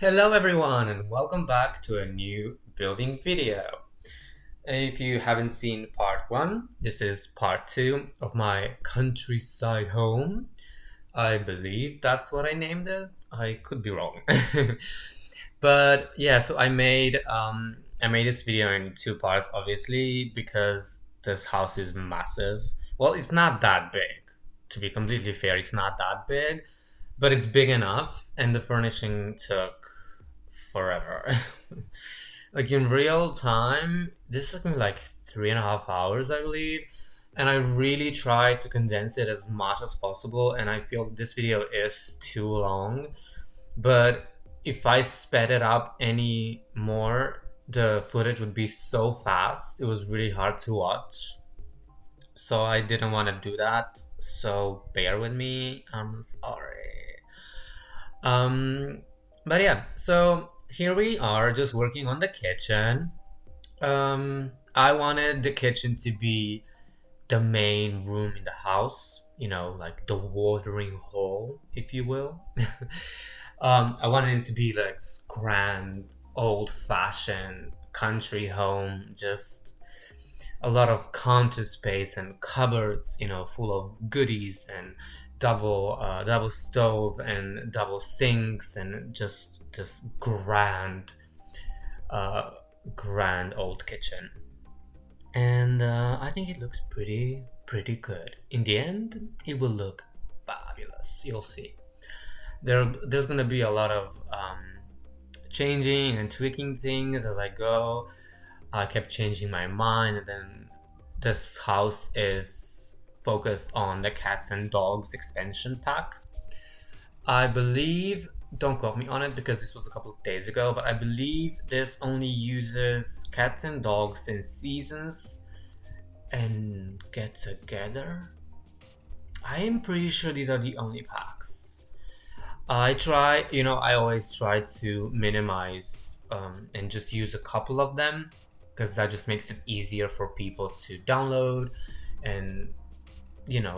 Hello everyone and welcome back to a new building video. If you haven't seen part 1, this is part 2 of my countryside home. I believe that's what I named it. I could be wrong. But yeah, so I made this video in 2 parts obviously because this house is massive. Well, it's not that big. To be completely fair, it's not that big, but it's big enough and the furnishing took forever. Like in real time, this took me like 3.5 hours, I believe. And I really tried to condense it as much as possible. And I feel this video is too long. But if I sped it up any more, the footage would be so fast. It was really hard to watch. So I didn't want to do that. So bear with me. I'm sorry. Um, but yeah, so here we are just working on the kitchen. I wanted the kitchen to be the main room in the house, like the watering hole, if you will. I wanted it to be like this grand, old-fashioned country home, just a lot of counter space and cupboards, full of goodies and double stove and double sinks and just this uh, grand old kitchen. And I think it looks pretty good. In the end, it will look fabulous. You'll see. There's gonna be a lot of changing and tweaking things as I go. I kept changing my mind, and then this house is focused on the cats and dogs expansion pack. I believe, don't quote me on it because this was a couple of days ago, but I believe this only uses cats and dogs in seasons and get together. I am pretty sure these are the only packs. I always try to minimize and just use a couple of them because that just makes it easier for people to download and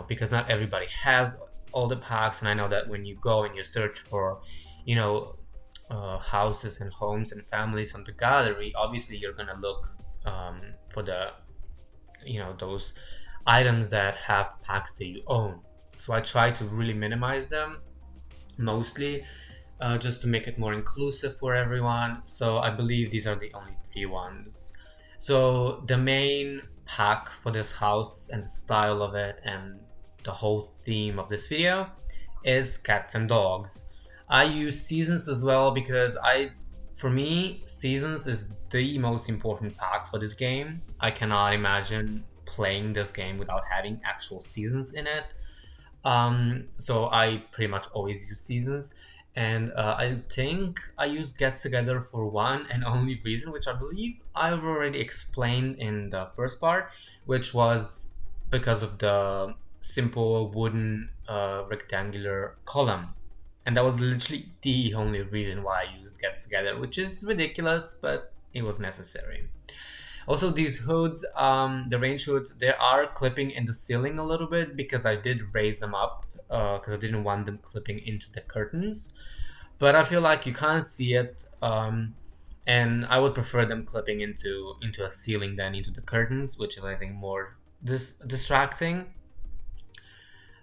because not everybody has all the packs. And I know that when you go and you search for houses and homes and families on the gallery, obviously you're gonna look for the those items that have packs that you own. So I try to really minimize them mostly, just to make it more inclusive for everyone. So I believe these are the only 3 ones. So the main pack for this house and the style of it and the whole theme of this video is cats and dogs. I use seasons as well because for me, seasons is the most important pack for this game. I cannot imagine playing this game without having actual seasons in it. So I pretty much always use seasons. And I think I use Get Together for one and only reason, which I believe I've already explained in the first part, which was because of the simple wooden rectangular column. And that was literally the only reason why I used Get Together, which is ridiculous, but it was necessary. Also, these hoods, the range hoods, they are clipping in the ceiling a little bit because I did raise them up because I didn't want them clipping into the curtains. But I feel like you can't see it, and I would prefer them clipping into a ceiling than into the curtains, which is I think more distracting.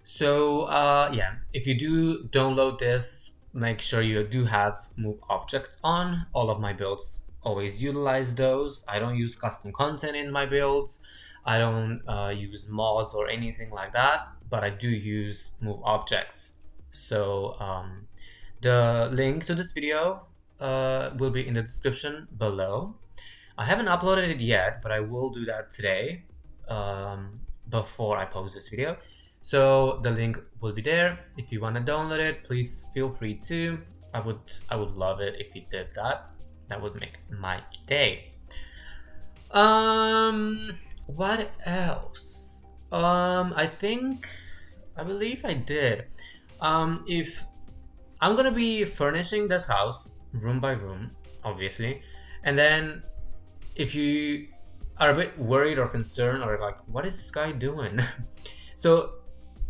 So yeah, if you do download this, make sure you do have move objects on. All of my builds always utilize those. I don't use custom content in my builds. I don't use mods or anything like that, but I do use move objects. So the link to this video will be in the description below. I haven't uploaded it yet, but I will do that today before I post this video. So the link will be there. If you want to download it, please feel free to. I would love it if you did that. That would make my day. What else? I believe I did. If I'm gonna be furnishing this house room by room, obviously, and then if you are a bit worried or concerned or like, what is this guy doing? So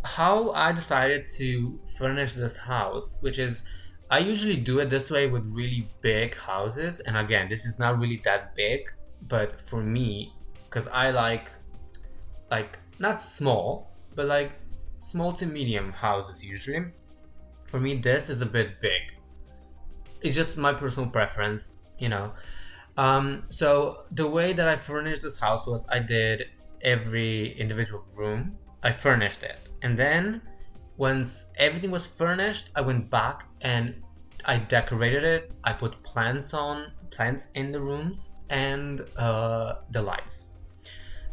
how I decided to furnish this house, which is I usually do it this way with really big houses, and again, this is not really that big, but for me, because I like not small, but like small to medium houses usually. For me, this is a bit big. It's just my personal preference, you know. So the way that I furnished this house was I did every individual room. I furnished it, and then once everything was furnished, I went back and I decorated it. I put plants in the rooms, and the lights.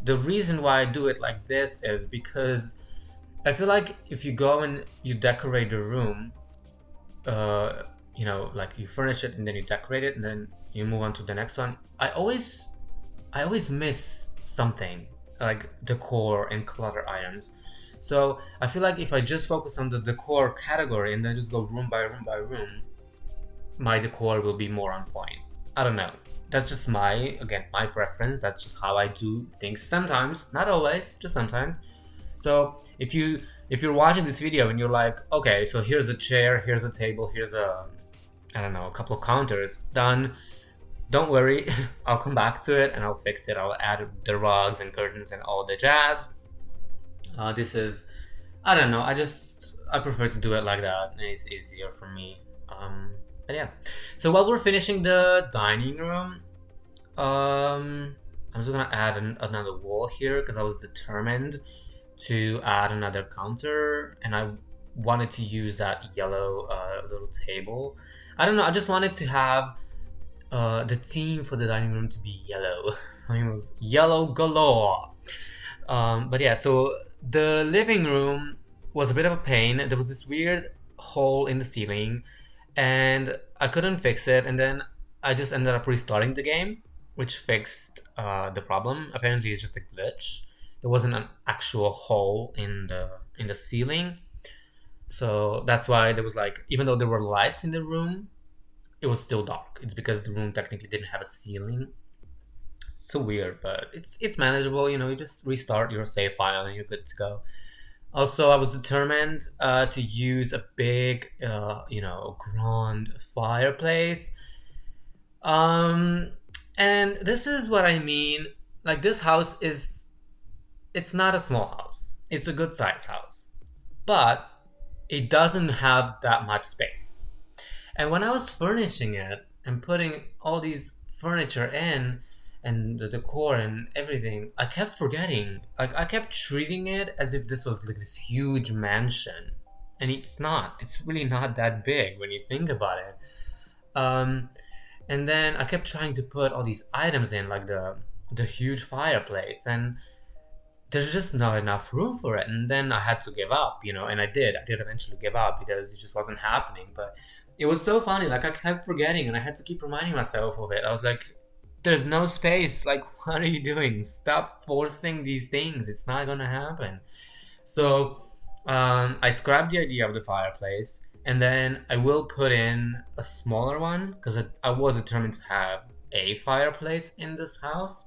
The reason why I do it like this is because I feel like if you go and you decorate a room, uh, like you furnish it and then you decorate it and then you move on to the next one. I always miss something like decor and clutter items. So I feel like if I just focus on the decor category and then just go room by room by room, my decor will be more on point. I don't know. That's just my preference. That's just how I do things sometimes, not always, just sometimes. So if you're watching this video and you're like, okay, so here's a chair, here's a table, here's a couple of counters done. Don't worry, I'll come back to it and I'll fix it. I'll add the rugs and curtains and all the jazz. This is, I don't know. I prefer to do it like that, and it's easier for me. But yeah. So while we're finishing the dining room, I'm just gonna add another wall here because I was determined to add another counter, and I wanted to use that yellow little table. I don't know. I just wanted to have the theme for the dining room to be yellow. So it was yellow galore. But yeah, so the living room was a bit of a pain. There was this weird hole in the ceiling, and I couldn't fix it. And then I just ended up restarting the game, which fixed the problem. Apparently, it's just a glitch. There wasn't an actual hole in the ceiling, so that's why there was like, even though there were lights in the room, it was still dark. It's because the room technically didn't have a ceiling. So weird, but it's manageable. You just restart your save file and you're good to go. Also, I was determined to use a big, grand fireplace. And this is what I mean. Like, this house it's not a small house. It's a good size house, but it doesn't have that much space. And when I was furnishing it and putting all these furniture in and the decor and everything, I kept forgetting. Like, I kept treating it as if this was like this huge mansion. And it's not. It's really not that big when you think about it. And then I kept trying to put all these items in, like the huge fireplace, and there's just not enough room for it. And then I had to give up, and I did eventually give up because it just wasn't happening. But it was so funny. Like, I kept forgetting and I had to keep reminding myself of it. I was like, there's no space. Like, what are you doing? Stop forcing these things. It's not gonna happen. So I scrapped the idea of the fireplace, and then I will put in a smaller one because I was determined to have a fireplace in this house.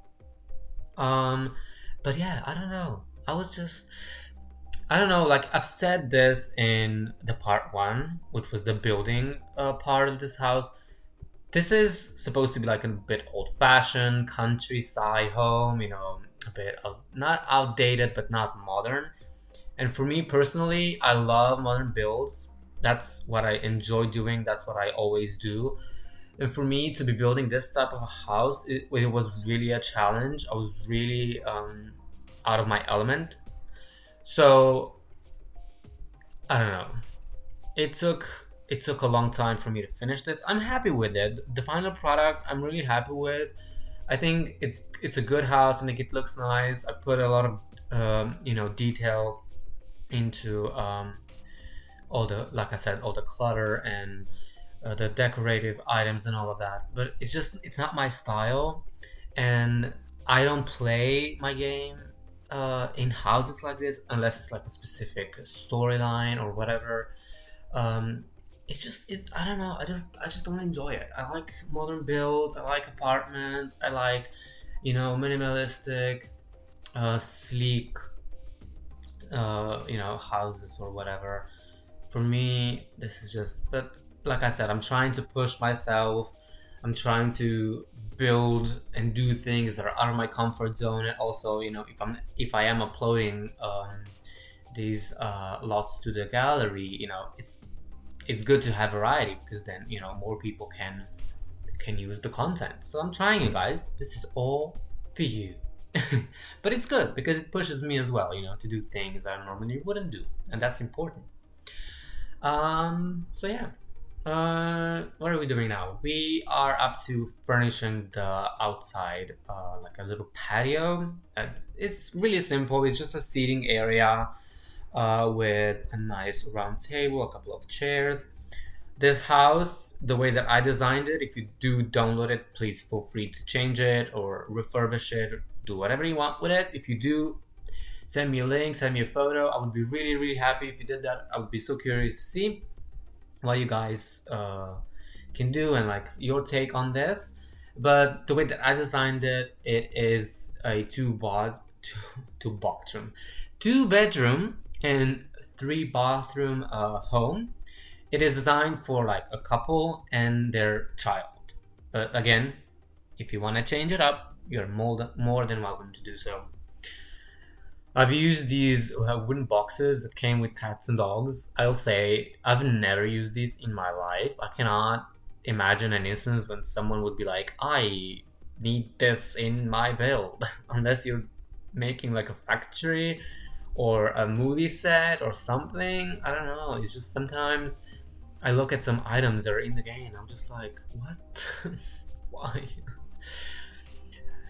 But yeah, I don't know. I don't know. Like, I've said this in the part one, which was the building part of this house. This is supposed to be like a bit old-fashioned countryside home, a bit of not outdated but not modern. And for me personally, I love modern builds. That's what I enjoy doing. That's what I always do. And for me to be building this type of a house, it was really a challenge. I was really out of my element. So I don't know. It took a long time for me to finish this. I'm happy with it. The final product, I'm really happy with. I think it's a good house. I think it looks nice. I put a lot of detail into all the, like I said, all the clutter and the decorative items and all of that. But it's not my style, and I don't play my game in houses like this unless it's like a specific storyline or whatever. It's just I don't know. I just don't enjoy it. I like modern builds. I like apartments. I like minimalistic, sleek, houses or whatever. For me, this is just. But like I said, I'm trying to push myself. I'm trying to build and do things that are out of my comfort zone. And also, if I am uploading these lots to the gallery, it's good to have variety, because then more people can use the content. So I'm trying, you guys. This is all for you. But it's good because it pushes me as well, to do things I normally wouldn't do, and that's important. So yeah. What are we doing now? We are up to furnishing the outside, like a little patio. It's really simple. It's just a seating area, with a nice round table, a couple of chairs. This house, the way that I designed it, if you do download it, please feel free to change it or refurbish it, do whatever you want with it. If you do, send me a link, send me a photo. I would be really, really happy if you did that. I would be so curious to see what you guys can do and like your take on this. But the way that I designed it, it is a two bedroom and three bathroom home. It is designed for like a couple and their child. But again, if you want to change it up, you're more than welcome to do so. I've used these wooden boxes that came with cats and dogs. I'll say I've never used these in my life. I cannot imagine an instance when someone would be like, I need this in my build, unless you're making like a factory or a movie set or something. I don't know. It's just sometimes I look at some items that are in the game. I'm just like, what? Why?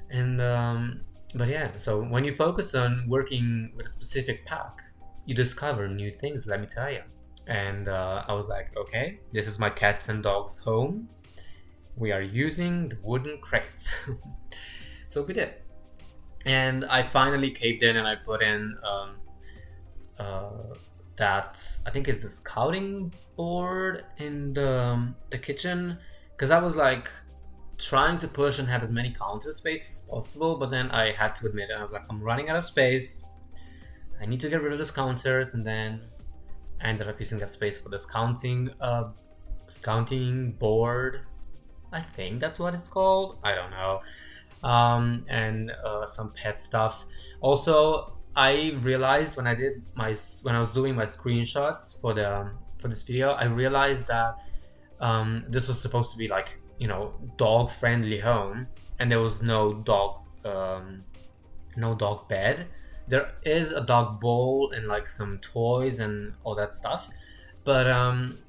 And but yeah, so when you focus on working with a specific pack, you discover new things, let me tell you. And I was like, okay, this is my cats and dogs home. We are using the wooden crates. So we did. And I finally caved in and I put in that, I think it's the scouting board in the kitchen. Because I was like trying to push and have as many counter space as possible, but then I had to admit it. I was like, I'm running out of space. I need to get rid of these counters, and then I ended up using that space for this scouting board. I think that's what it's called. I don't know. And some pet stuff. Also, I realized when I was doing my screenshots for this video, I realized that this was supposed to be like, dog friendly home, and there was no dog bed. There is a dog bowl and like some toys and all that stuff, but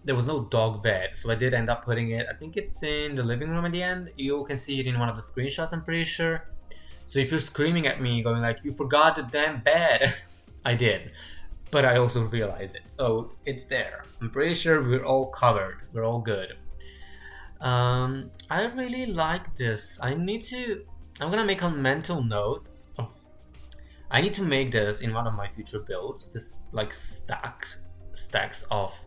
there was no dog bed. So I did end up putting it, I think it's in the living room at the end. You can see it in one of the screenshots, I'm pretty sure. So if you're screaming at me going like, you forgot the damn bed, I did, but I also realized it, so it's there. I'm pretty sure we're all covered, we're all good. I really like this. I'm gonna make a mental note of, I need to make this in one of my future builds. This like stacks of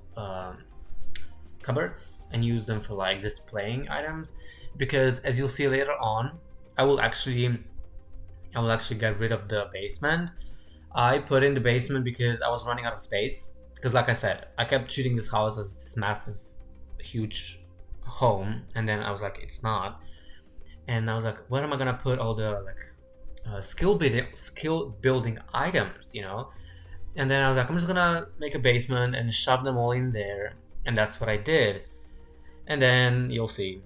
cupboards, and use them for like displaying items, because as you'll see later on, I will actually get rid of the basement. I put in the basement because I was running out of space, because like I said, I kept treating this house as this massive, huge home, and then I was like, it's not. And I was like, where am I gonna put all the like skill building items, And then I was like, I'm just gonna make a basement and shove them all in there, and that's what I did. And then you'll see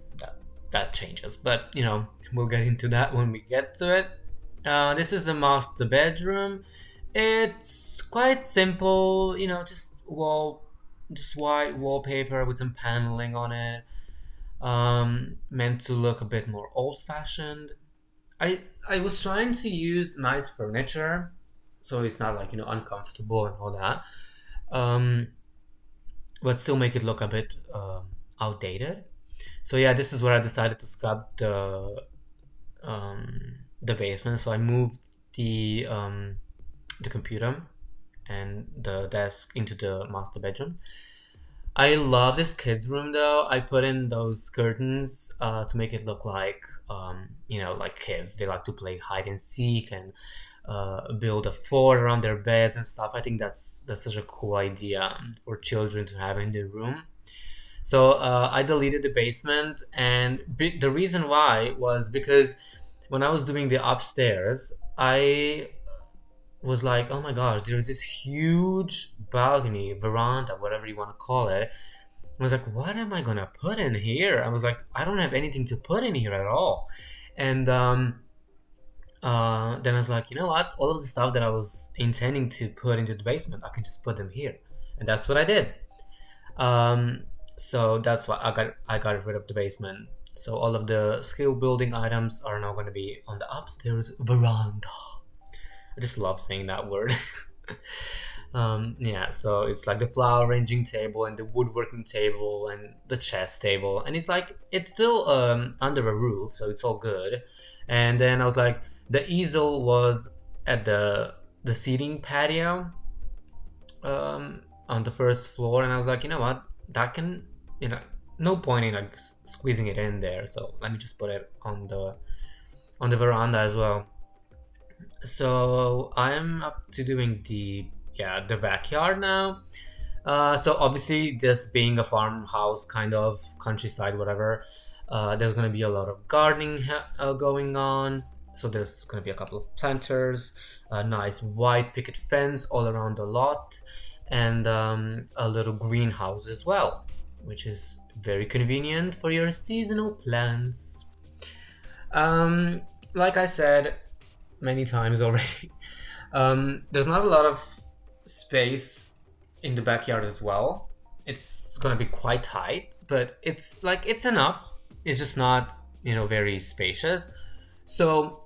that changes, but we'll get into that when we get to it. This is the master bedroom. It's quite simple, just white wallpaper with some paneling on it. Meant to look a bit more old-fashioned. I was trying to use nice furniture, so it's not like uncomfortable and all that, but still make it look a bit outdated. So yeah, this is where I decided to scrap the basement. So I moved the computer and the desk into the master bedroom. I love this kids room though. I put in those curtains to make it look like like kids. They like to play hide and seek and build a fort around their beds and stuff. I think that's such a cool idea for children to have in their room. So I deleted the basement, and the reason why was because when I was doing the upstairs, I was like, oh my gosh, there's this huge balcony, veranda, whatever you want to call it. I was like, what am I gonna put in here? I was like, I don't have anything to put in here at all. And then I was like, you know what? All of the stuff that I was intending to put into the basement, I can just put them here. And that's what I did. Um, so that's why I got rid of the basement. So all of the skill building items are now going to be on the upstairs veranda. I just love saying that word. Yeah, so it's like the flower arranging table and the woodworking table and the chess table, and it's still under a roof, so it's all good. And then I was like, the easel was at the seating patio on the first floor, and I was like, you know what, that can, no point in like squeezing it in there, so let me just put it on the veranda as well. So I'm up to doing the backyard now. So obviously, this being a farmhouse, kind of countryside, whatever, there's gonna be a lot of gardening going on. So there's gonna be a couple of planters, a nice white picket fence all around the lot, and a little greenhouse as well, which is very convenient for your seasonal plants. Like I said many times already, there's not a lot of space in the backyard as well. It's gonna be quite tight, but it's enough. It's just not very spacious. So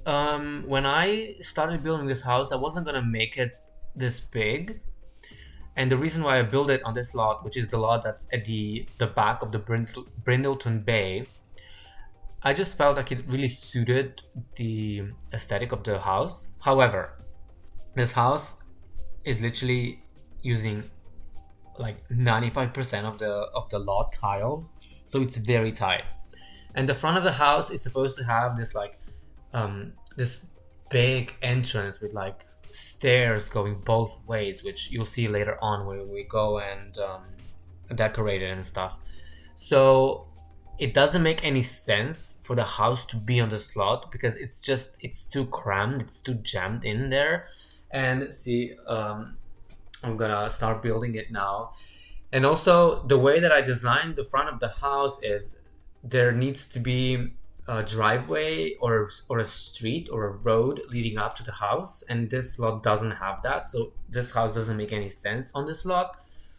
when I started building this house, I wasn't gonna make it this big. And the reason why I built it on this lot, which is the lot that's at the back of the Brindleton Bay, I just felt like it really suited the aesthetic of the house. However, this house is literally using like 95% of the lot tile, so it's very tight. And the front of the house is supposed to have this this big entrance with like stairs going both ways, which you'll see later on when we go and decorate it and stuff. So it doesn't make any sense for the house to be on the slot because it's too crammed, it's too jammed in there. And see, I'm gonna start building it now. And also, the way that I designed the front of the house is there needs to be a driveway or a street or a road leading up to the house, and this lot doesn't have that, so this house doesn't make any sense on this lot.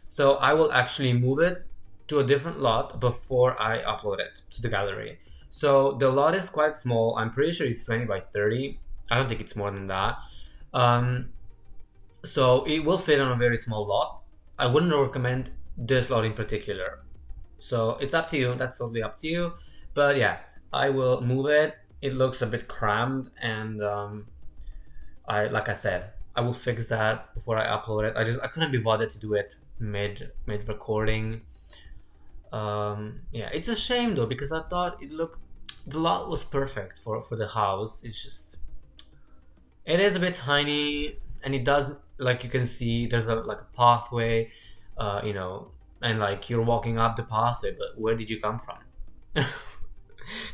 So I will actually move it to a different lot before I upload it to the gallery. So the lot is quite small. I'm pretty sure it's 20 by 30. I don't think it's more than that. So it will fit on a very small lot. I wouldn't recommend this lot in particular. So it's up to you. That's totally up to you. But yeah, I will move it. It looks a bit crammed, and like I said, I will fix that before I upload it. I couldn't be bothered to do it mid recording. Yeah, it's a shame though because I thought the lot was perfect for the house. It is a bit tiny, and it does, like you can see, there's a pathway, and like you're walking up the pathway, but where did you come from?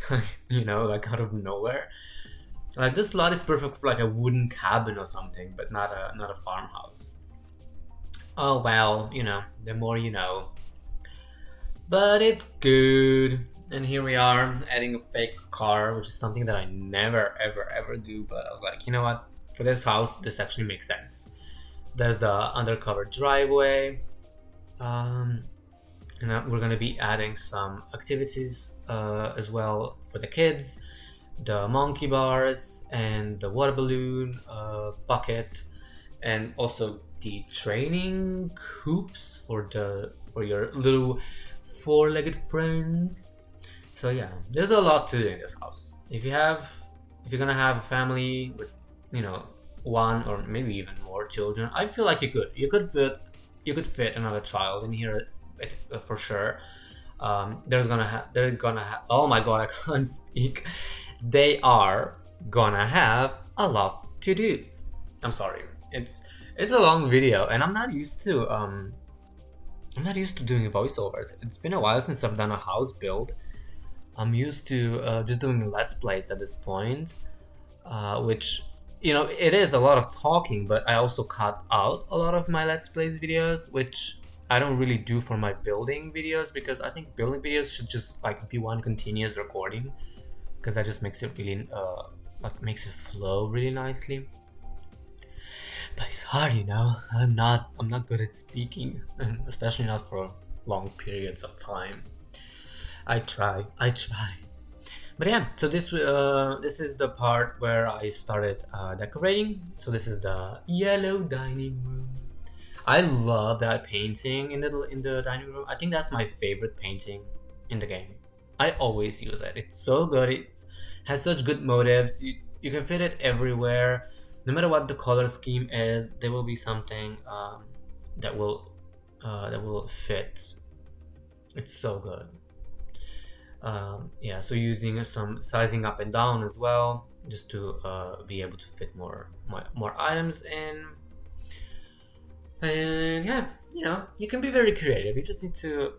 Like out of nowhere. Like this lot is perfect for like a wooden cabin or something, but not a farmhouse. Oh well, the more you know. But it's good. And here we are adding a fake car, which is something that I never ever ever do, but I was like, you know what, for this house this actually makes sense. So there's the undercover driveway, and we're gonna be adding some activities as well for the kids, the monkey bars and the water balloon bucket, and also the training hoops for your little four-legged friends. So yeah, there's a lot to do in this house. If you're gonna have a family with one or maybe even more children, I feel like you could fit another child in here for sure. They're gonna have oh my god, I can't speak. They are gonna have a lot to do. I'm sorry, it's a long video and I'm not used to I'm not used to doing voiceovers. It's been a while since I've done a house build. I'm used to just doing let's plays at this point, which, you know, it is a lot of talking, but I also cut out a lot of my let's plays videos, which I don't really do for my building videos, because I think building videos should just like be one continuous recording, because that just makes it really like makes it flow really nicely. But it's hard, you know. I'm not good at speaking, and especially not for long periods of time. I try. But yeah, so this is the part where I started decorating. So this is the yellow dining room. I love that painting in the dining room. I think that's my favorite painting in the game. I always use it. It's so good. It has such good motifs. You can fit it everywhere. No matter what the color scheme is, there will be something that will fit. It's so good. Yeah, so using some sizing up and down as well, just to be able to fit more items in. And yeah, you know, you can be very creative. You just need to.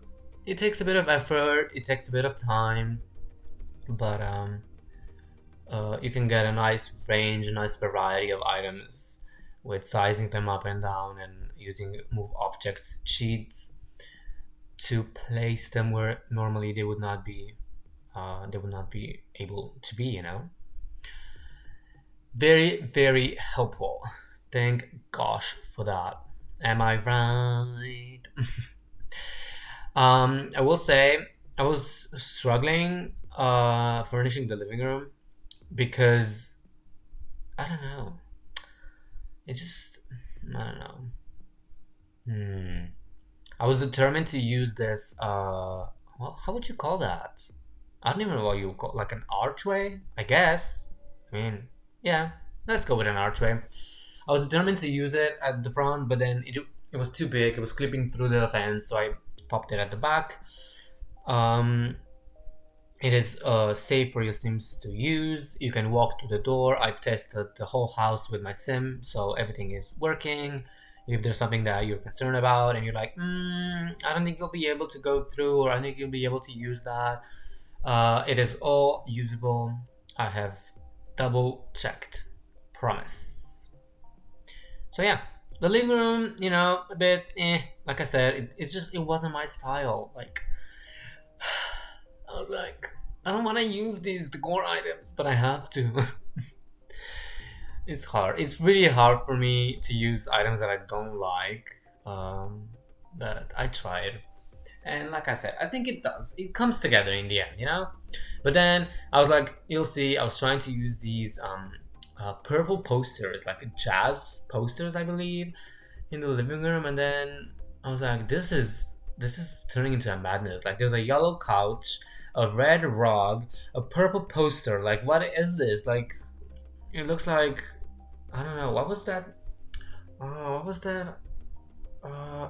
It takes a bit of effort. It takes a bit of time, but you can get a nice range, a nice variety of items with sizing them up and down and using move objects cheats to place them where normally they would not be able to be, you know. Very, very helpful. Thank gosh for that. Am I right? I will say I was struggling furnishing the living room because I don't know. It just I don't know. I was determined to use this. Well, how would you call that? I don't even know what you would call, like an archway, I guess. I mean, yeah, let's go with an archway. I was determined to use it at the front, but then it was too big. It was clipping through the fence, so I popped it at the back. It is safe for your Sims to use. You can walk through the door. I've tested the whole house with my Sim, so everything is working. If there's something that you're concerned about and you're like, I don't think you'll be able to go through, or I think you'll be able to use that, it is all usable. I have double checked. Promise. So yeah, the living room, you know, a bit like I said, it wasn't my style. Like, I was like, I don't want to use these decor items, but I have to. It's hard. It's really hard for me to use items that I don't like. But I tried. And like I said, I think it does. It comes together in the end, you know? But then I was like, you'll see, I was trying to use these purple posters, like jazz posters, I believe, in the living room. And then I was like, this is turning into a madness. Like, there's a yellow couch, a red rug, a purple poster. Like, what is this? Like, it looks like, I don't know, what was that?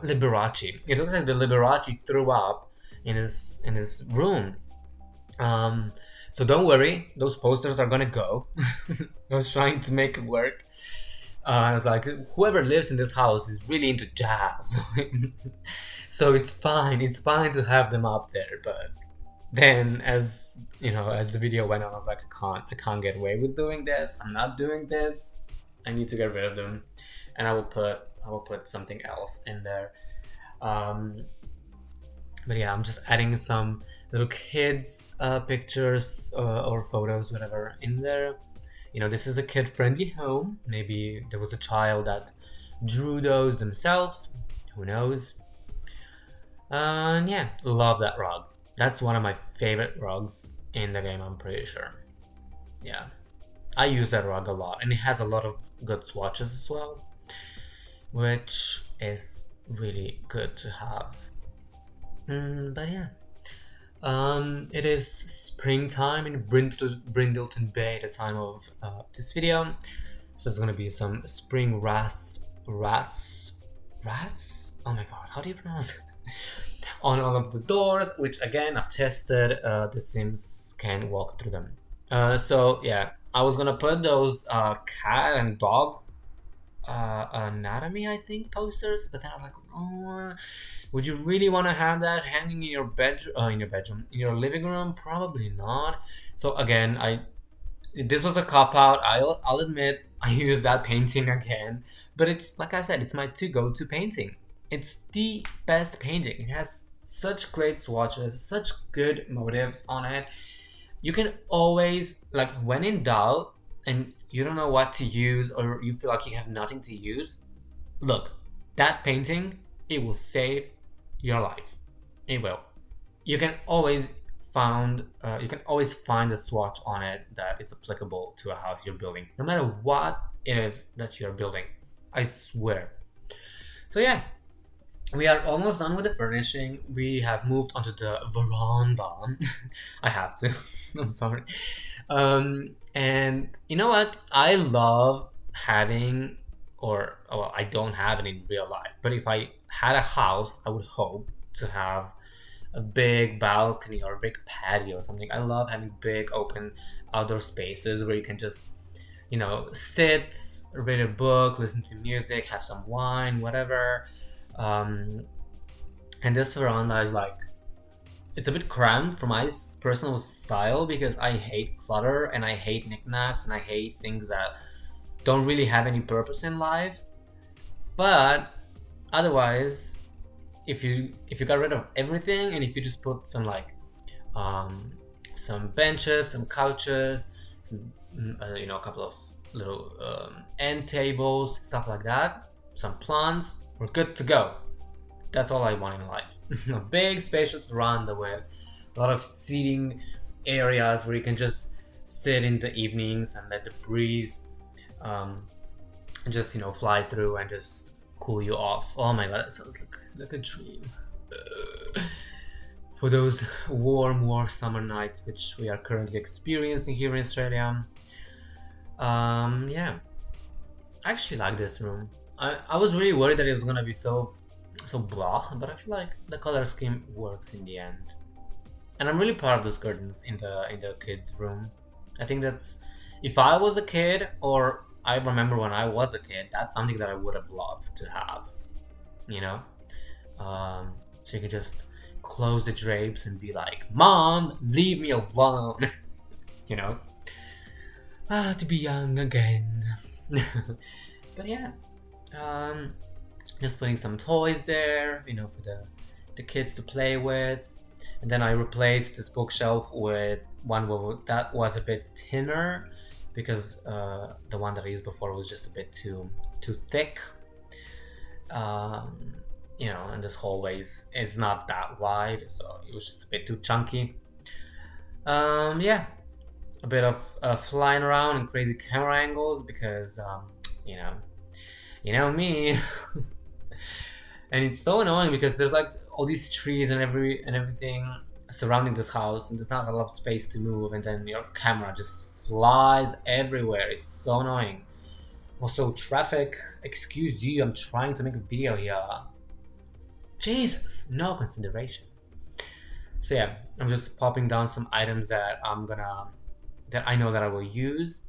Liberace. It looks like the Liberace threw up in his room. So don't worry, those posters are gonna go. I was trying to make it work. I was like, whoever lives in this house is really into jazz, so it's fine. It's fine to have them up there. But then, as you know, as the video went on, I was like, I can't get away with doing this. I'm not doing this. I need to get rid of them, and I will put something else in there. But yeah, I'm just adding some little kids pictures or photos, whatever, in there. You know, this is a kid-friendly home. Maybe there was a child that drew those themselves. Who knows? And yeah, love that rug. That's one of my favorite rugs in the game, I'm pretty sure. Yeah, I use that rug a lot, and it has a lot of good swatches as well, which is really good to have. But yeah, it is springtime in Brindleton Bay at the time of this video, so there's gonna be some spring rats. Oh my god, how do you pronounce it? On all of the doors, which again I've tested. The Sims can walk through them. So yeah, I was gonna put those cat and dog anatomy, I think, posters. But then I was like, oh, would you really want to have that hanging in your bedroom, in your living room? Probably not. So again, this was a cop out. I'll admit I used that painting again, but it's like I said, it's my to go to painting. It's the best painting. It has such great swatches, such good motives on it. You can always, like, when in doubt and you don't know what to use or you feel like you have nothing to use, look, that painting, it will save your life. It will. You can always you can always find a swatch on it that is applicable to a house you're building, no matter what it is that you're building. I swear. So yeah, we are almost done with the furnishing. We have moved onto the veranda. I have to. I'm sorry. And you know what? I love having, or well, I don't have it in real life, but if I had a house, I would hope to have a big balcony or a big patio or something. I love having big open outdoor spaces where you can just, sit, read a book, listen to music, have some wine, whatever. Um, and this veranda is like, it's a bit cramped for my personal style because I hate clutter and I hate knickknacks and I hate things that don't really have any purpose in life. But otherwise, if you got rid of everything and if you just put um, some benches, some couches, some a couple of little end tables, stuff like that, some plants, we're good to go. That's all I want in life. A big spacious veranda with a lot of seating areas where you can just sit in the evenings and let the breeze just fly through and just cool you off. Oh my god, that sounds like a dream. For those warm summer nights which we are currently experiencing here in Australia. Yeah, I actually like this room. I was really worried that it was gonna be so blah, but I feel like the color scheme works in the end. And I'm really proud of those curtains in the kids' room. I think that's, if I was a kid, or I remember when I was a kid, that's something that I would have loved to have. You know, so you can just close the drapes and be like, "Mom, leave me alone." you know, to be young again. But yeah, just putting some toys there, for the kids to play with. And then I replaced this bookshelf with one that was a bit thinner because the one that I used before was just a bit too thick. And this hallway is not that wide, so it was just a bit too chunky. Yeah, a bit of flying around and crazy camera angles because you know me. And it's so annoying because there's like all these trees and everything surrounding this house, and there's not a lot of space to move, and then your camera just flies everywhere. It's so annoying. Also, traffic. Excuse you, I'm trying to make a video here. Jesus, no consideration. So yeah, I'm just popping down some items that I know that I will use.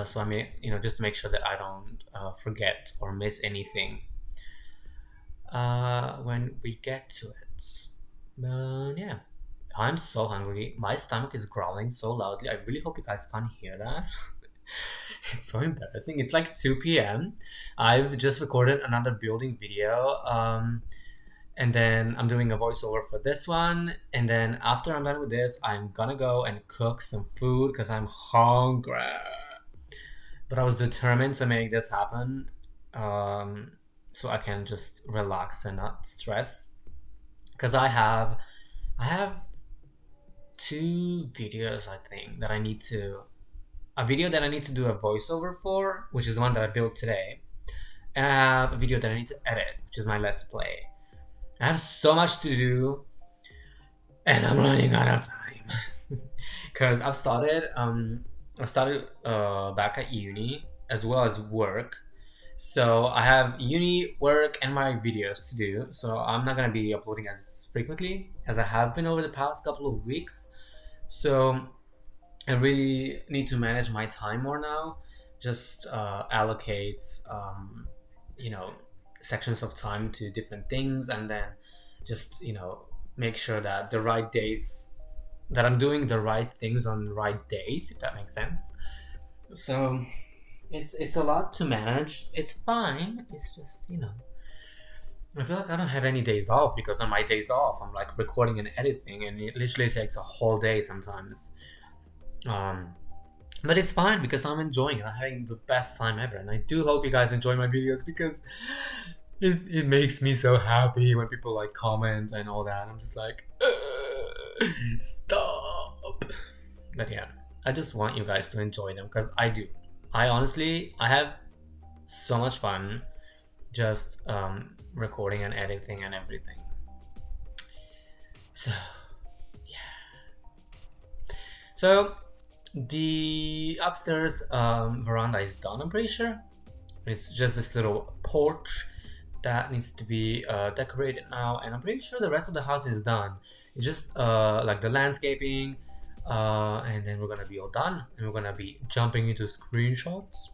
So I mean, just to make sure that I don't forget or miss anything when we get to it. But yeah, I'm so hungry. My stomach is growling so loudly. I really hope you guys can't hear that. It's so embarrassing. It's like 2 p.m. I've just recorded another building video. And then I'm doing a voiceover for this one. And then after I'm done with this, I'm gonna go and cook some food because I'm hungry. But I was determined to make this happen. So I can just relax and not stress. Because I have 2 videos, I think, that I need to... A video that I need to do a voiceover for, which is the one that I built today. And I have a video that I need to edit, which is my Let's Play. I have so much to do, and I'm running out of time. Because I've started back at uni, as well as work. So I have uni, work, and my videos to do. So I'm not going to be uploading as frequently as I have been over the past couple of weeks. So I really need to manage my time more now. just allocate you know, sections of time to different things, and then just, you know, make sure that the right days, that I'm doing the right things on the right days, if that makes sense. So it's a lot to manage. It's fine. It's just, you know, I feel like I don't have any days off, because on my days off I'm like recording and editing, and it literally takes a whole day sometimes. Um, but it's fine because I'm enjoying it. I'm having the best time ever, and I do hope you guys enjoy my videos, because it makes me so happy when people like comment and all that. I'm just like, stop. But yeah, I just want you guys to enjoy them, because I do. I honestly, I have so much fun just recording and editing and everything. So yeah. So the upstairs veranda is done, I'm pretty sure. It's just this little porch that needs to be decorated now, and I'm pretty sure the rest of the house is done. It's just like the landscaping, and then we're gonna be all done, and we're gonna be jumping into screenshots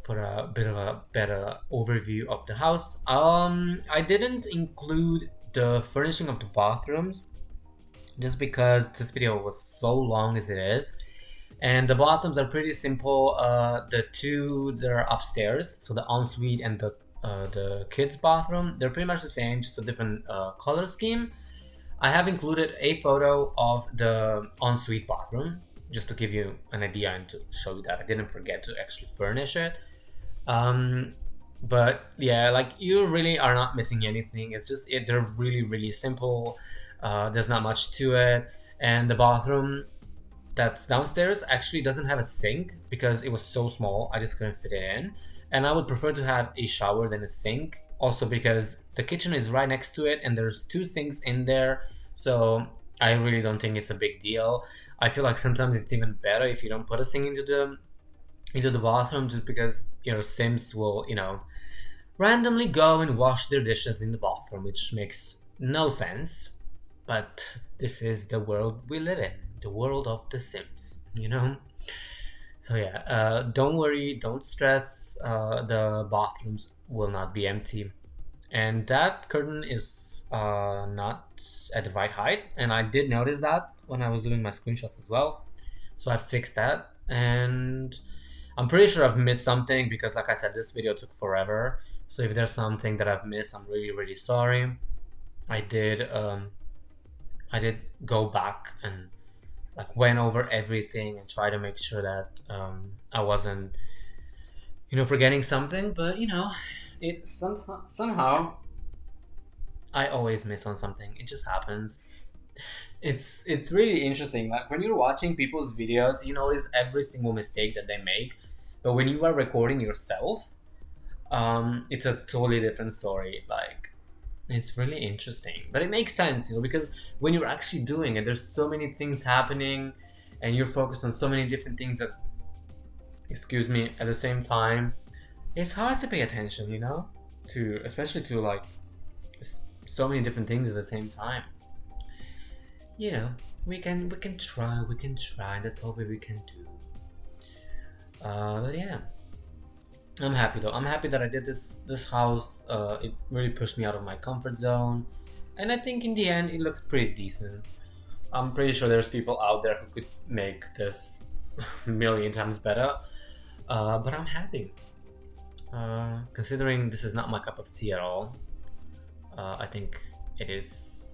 for a bit of a better overview of the house. I didn't include the furnishing of the bathrooms just because this video was so long as it is, and the bathrooms are pretty simple. The two that are upstairs, so the ensuite and the kids bathroom, they're pretty much the same, just a different color scheme. I have included a photo of the ensuite bathroom just to give you an idea and to show you that I didn't forget to actually furnish it. But yeah, like, you really are not missing anything. It's just they're really simple. There's not much to it, and the bathroom that's downstairs actually doesn't have a sink because it was so small I just couldn't fit it in, and I would prefer to have a shower than a sink, also because the kitchen is right next to it and there's two sinks in there, so I really don't think it's a big deal. I feel like sometimes it's even better if you don't put a sink into the bathroom, just because, you know, Sims will, you know, randomly go and wash their dishes in the bathroom, which makes no sense. But this is the world we live in, the world of the Sims, you know? So yeah, don't worry, don't stress, the bathrooms will not be empty. And that curtain is not at the right height, and I did notice that when I was doing my screenshots as well. So I fixed that, and I'm pretty sure I've missed something because, like I said, this video took forever. So if there's something that I've missed, I'm really sorry. I did go back and like went over everything and try to make sure that I wasn't, you know, forgetting something. But you know, it somehow I always miss on something. It just happens. It's really interesting. Like, when you're watching people's videos, you notice every single mistake that they make, but when you are recording yourself, it's a totally different story. Like, it's really interesting, but it makes sense, you know, because when you're actually doing it, there's so many things happening, and you're focused on so many different things at the same time. It's hard to pay attention, you know, to especially to like so many different things at the same time. You know, we can try. That's all we can do. But yeah, I'm happy though. I'm happy that I did this house. It really pushed me out of my comfort zone, and I think in the end it looks pretty decent. I'm pretty sure there's people out there who could make this a million times better, but I'm happy. Considering this is not my cup of tea at all, I think it is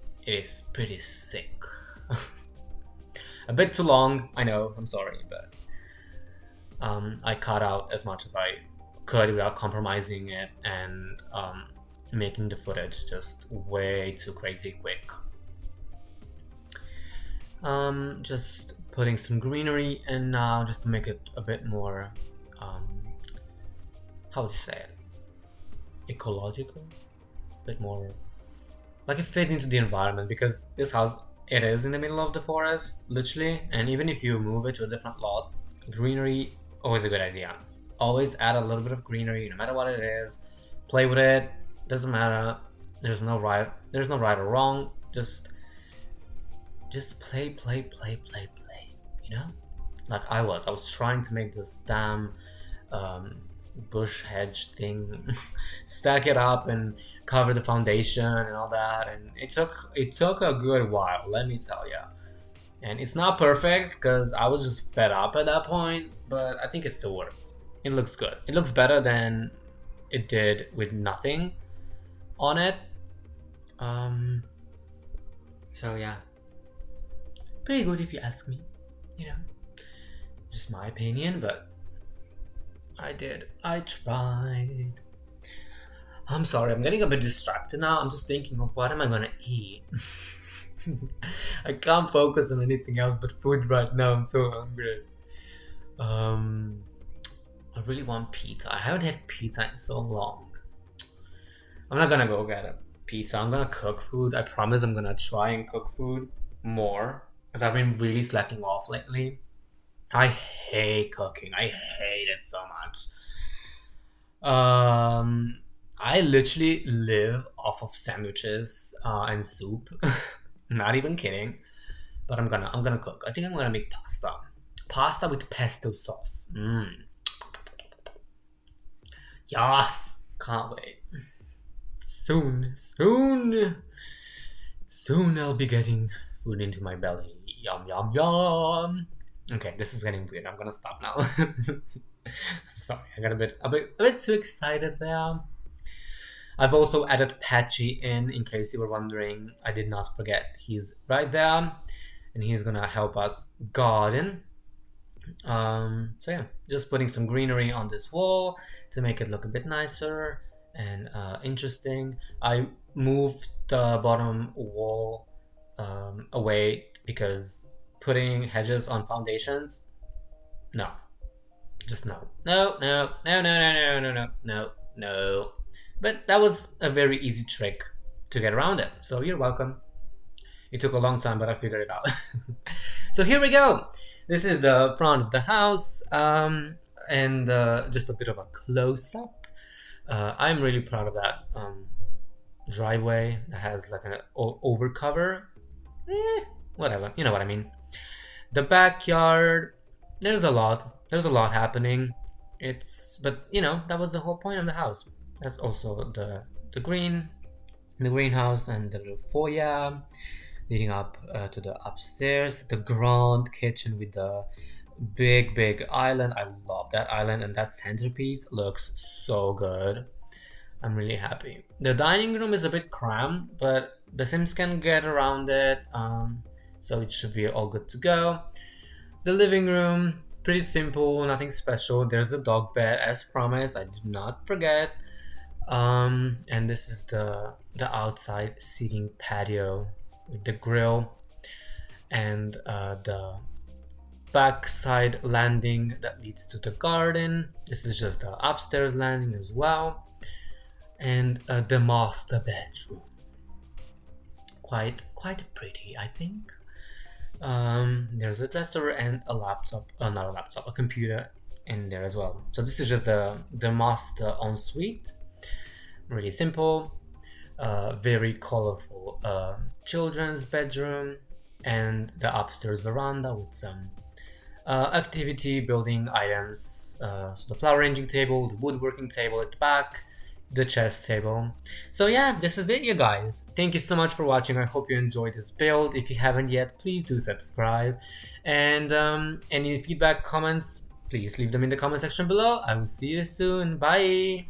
pretty sick. A bit too long, I know. I'm sorry, but I cut out as much as I could without compromising it, and making the footage just way too crazy quick. Just putting some greenery in now, just to make it a bit more, how would you say it? Ecological? A bit more like it fits into the environment, because this house, it is in the middle of the forest, literally, and even if you move it to a different lot, greenery, always a good idea. Always add a little bit of greenery, no matter what it is. Play with it, doesn't matter. There's no right or wrong. Just play, you know? Like I was trying to make this damn bush hedge thing, stack it up and cover the foundation and all that, and it took a good while, let me tell you. And it's not perfect because I was just fed up at that point, but I think it still works. It looks good. It looks better than it did with nothing on it. So yeah, pretty good if you ask me, you know, just my opinion, but I tried. I'm sorry, I'm getting a bit distracted now. I'm just thinking of what am I gonna eat. I can't focus on anything else but food right now. I'm so hungry. I really want pizza. I haven't had pizza in so long. I'm not gonna go get a pizza. I'm gonna cook food. I promise I'm gonna try and cook food more because I've been really slacking off lately. I hate cooking. I hate it so much. I literally live off of sandwiches and soup. Not even kidding. But I'm gonna cook. I think I'm gonna make pasta. Pasta with pesto sauce. Yes! Can't wait. Soon I'll be getting food into my belly. Yum yum yum. Okay, this is getting weird. I'm gonna stop now. Sorry, I got a bit too excited there. I've also added Patchy in case you were wondering. I did not forget. He's right there, and he's gonna help us garden. So yeah, just putting some greenery on this wall to make it look a bit nicer and interesting. I moved the bottom wall away because putting hedges on foundations, no, just no. But that was a very easy trick to get around it, so you're welcome. It took a long time, but I figured it out. So here we go. This is the front of the house, and just a bit of a close-up. I'm really proud of that driveway that has like an overcover. Whatever, you know what I mean. The backyard, there's a lot happening. But you know, that was the whole point of the house. That's also the greenhouse and the little foyer leading up to the upstairs, the grand kitchen with the big island. I love that island, and that centerpiece looks so good. I'm really happy. The dining room is a bit cramped, but the Sims can get around it, so it should be all good to go. The living room, pretty simple, nothing special. There's a dog bed as promised, I did not forget. And this is the outside seating patio with the grill and the backside landing that leads to the garden. This is just the upstairs landing as well, and the master bedroom. Quite pretty, I think. There's a dresser and a laptop, not a laptop, a computer in there as well. So this is just the master ensuite. Really simple, very colorful children's bedroom, and the upstairs veranda with some activity building items. So the flower arranging table, the woodworking table at the back, the chess table. So yeah, this is it, you guys. Thank you so much for watching. I hope you enjoyed this build. If you haven't yet, please do subscribe, and any feedback, comments, please leave them in the comment section below. I will see you soon. Bye.